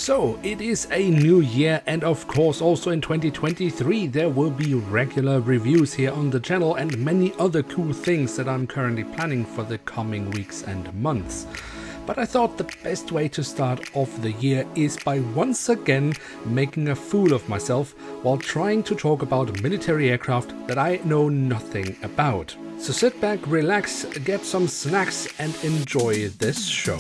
So, it is a new year, and of course also in 2023 there will be regular reviews here on the channel and many other cool things that I'm currently planning for the coming weeks and months. But I thought the best way to start off the year is by once again making a fool of myself while trying to talk about military aircraft that I know nothing about. So sit back, relax, get some snacks and enjoy this show.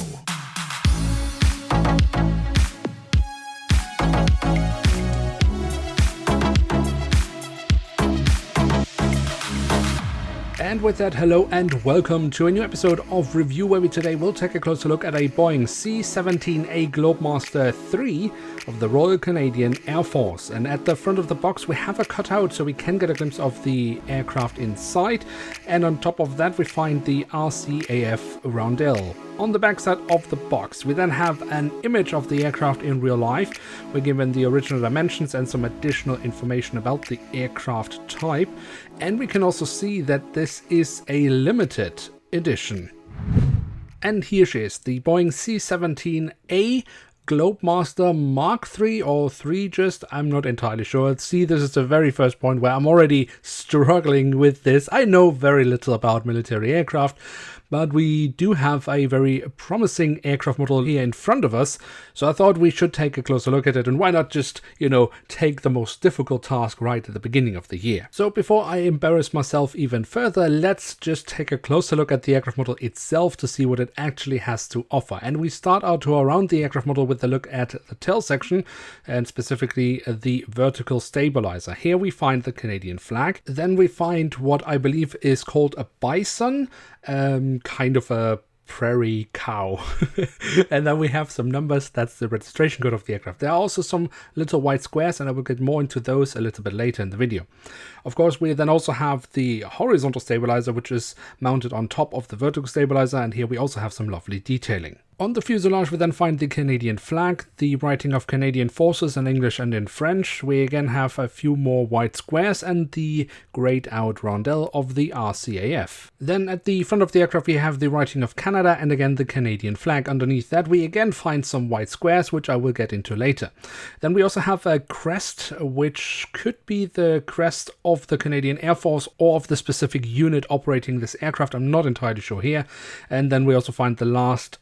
And with that, hello and welcome to a new episode of Review, where we today will take a closer look at a Boeing C-17A Globemaster 3 of the Royal Canadian Air Force. And at the front of the box we have a cutout so we can get a glimpse of the aircraft inside, and on top of that we find the RCAF roundel. On the backside of the box we then have an image of the aircraft in real life. We're given the original dimensions and some additional information about the aircraft type, and we can also see that this is a limited edition. And here she is, the Boeing C-17A Globemaster Mark 3 or 3 just, I'm not entirely sure. See, this is the very first point where I'm already struggling with this. I know very little about military aircraft, but we do have a very promising aircraft model here in front of us, so I thought we should take a closer look at it, and why not just, take the most difficult task right at the beginning of the year. So before I embarrass myself even further, let's just take a closer look at the aircraft model itself to see what it actually has to offer. And we start out to around the aircraft model with a look at the tail section, and specifically the vertical stabilizer. Here we find the Canadian flag. Then we find what I believe is called a bison, kind of a prairie cow. And then we have some numbers. That's the registration code of the aircraft. There are also some little white squares, and I will get more into those a little bit later in the video. Of course, we then also have the horizontal stabilizer, which is mounted on top of the vertical stabilizer, and here we also have some lovely detailing. On the fuselage we then find the Canadian flag, the writing of Canadian Forces in English and in French. We again have a few more white squares and the grayed out roundel of the RCAF. Then at the front of the aircraft we have the writing of Canada and again the Canadian flag. Underneath that we again find some white squares, which I will get into later. Then we also have a crest, which could be the crest of the Canadian Air Force or of the specific unit operating this aircraft. I'm not entirely sure here. And then we also find the last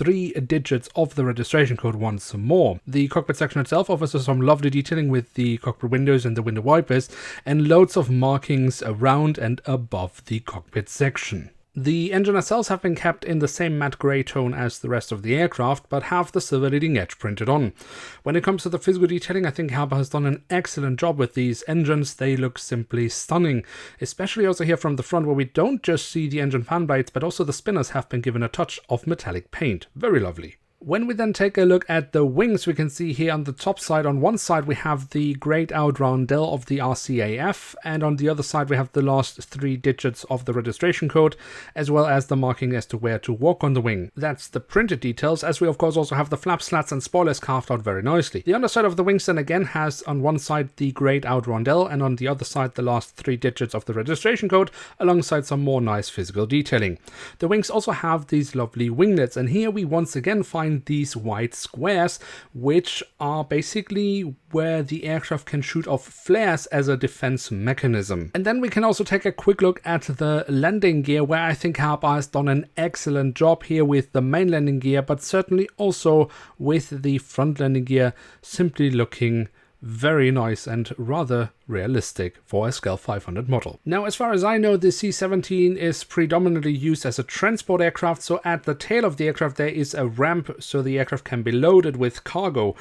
3 digits of the registration code once more. The cockpit section itself offers us some lovely detailing with the cockpit windows and the window wipers, and loads of markings around and above the cockpit section. The engine nacelles have been kept in the same matte grey tone as the rest of the aircraft, but have the silver leading edge printed on. When it comes to the physical detailing, I think Herpa has done an excellent job with these engines. They look simply stunning, especially also here from the front, where we don't just see the engine fan blades, but also the spinners have been given a touch of metallic paint. Very lovely. When we then take a look at the wings, we can see here on the top side, on one side we have the grayed out roundel of the RCAF, and on the other side we have the last 3 digits of the registration code, as well as the marking as to where to walk on the wing. That's the printed details, as we of course also have the flap slats and spoilers carved out very nicely. The underside of the wings then again has on one side the grayed out roundel, and on the other side the last 3 digits of the registration code, alongside some more nice physical detailing. The wings also have these lovely winglets, and here we once again find these white squares, which are basically where the aircraft can shoot off flares as a defense mechanism. And then we can also take a quick look at the landing gear, where I think Herpa has done an excellent job here with the main landing gear, but certainly also with the front landing gear simply looking very nice and rather realistic for a Scale 500 model. Now, as far as I know, the C-17 is predominantly used as a transport aircraft, so at the tail of the aircraft there is a ramp so the aircraft can be loaded with cargo.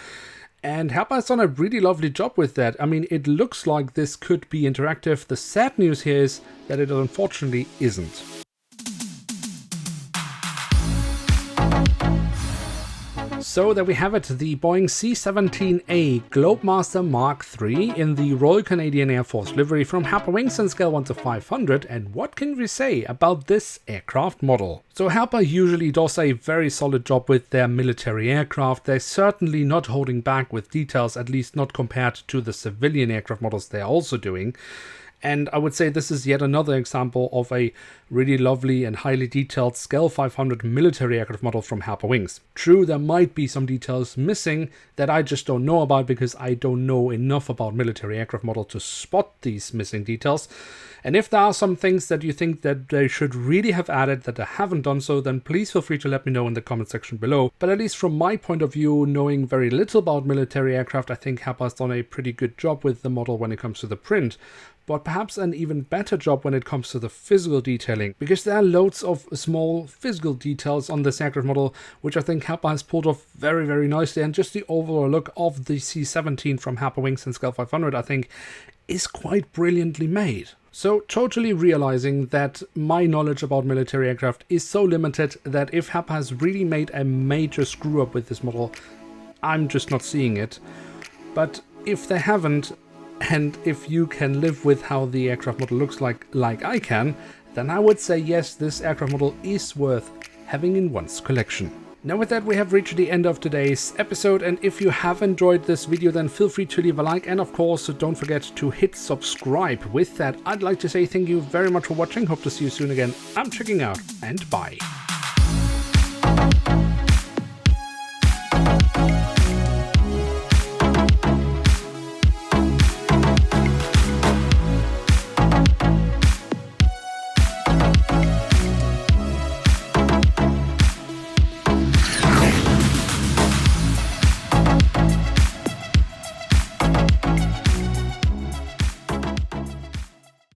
And Herpa has done a really lovely job with that. I mean, it looks like this could be interactive. The sad news here is that it unfortunately isn't. So there we have it, the Boeing C-17A Globemaster Mark 3 in the Royal Canadian Air Force livery from Herpa Wings on scale 1 to 500, and what can we say about this aircraft model? So Herpa usually does a very solid job with their military aircraft. They're certainly not holding back with details, at least not compared to the civilian aircraft models they're also doing. And I would say this is yet another example of a really lovely and highly detailed Scale 500 military aircraft model from Herpa Wings. True, there might be some details missing that I just don't know about because I don't know enough about military aircraft model to spot these missing details. And if there are some things that you think that they should really have added that they haven't done so, then please feel free to let me know in the comment section below. But at least from my point of view, knowing very little about military aircraft, I think Herpa has done a pretty good job with the model when it comes to the print. But perhaps an even better job when it comes to the physical detailing, because there are loads of small physical details on this aircraft model, which I think Herpa has pulled off very, very nicely. And just the overall look of the C-17 from Herpa Wings and Scale 500, I think, is quite brilliantly made. So totally realizing that my knowledge about military aircraft is so limited that if Herpa has really made a major screw up with this model, I'm just not seeing it. But if they haven't, and if you can live with how the aircraft model looks like I can, then I would say yes, this aircraft model is worth having in one's collection. Now with that, we have reached the end of today's episode, and if you have enjoyed this video, then feel free to leave a like, and of course don't forget to hit subscribe. With that, I'd like to say thank you very much for watching, hope to see you soon again. I'm checking out, and bye.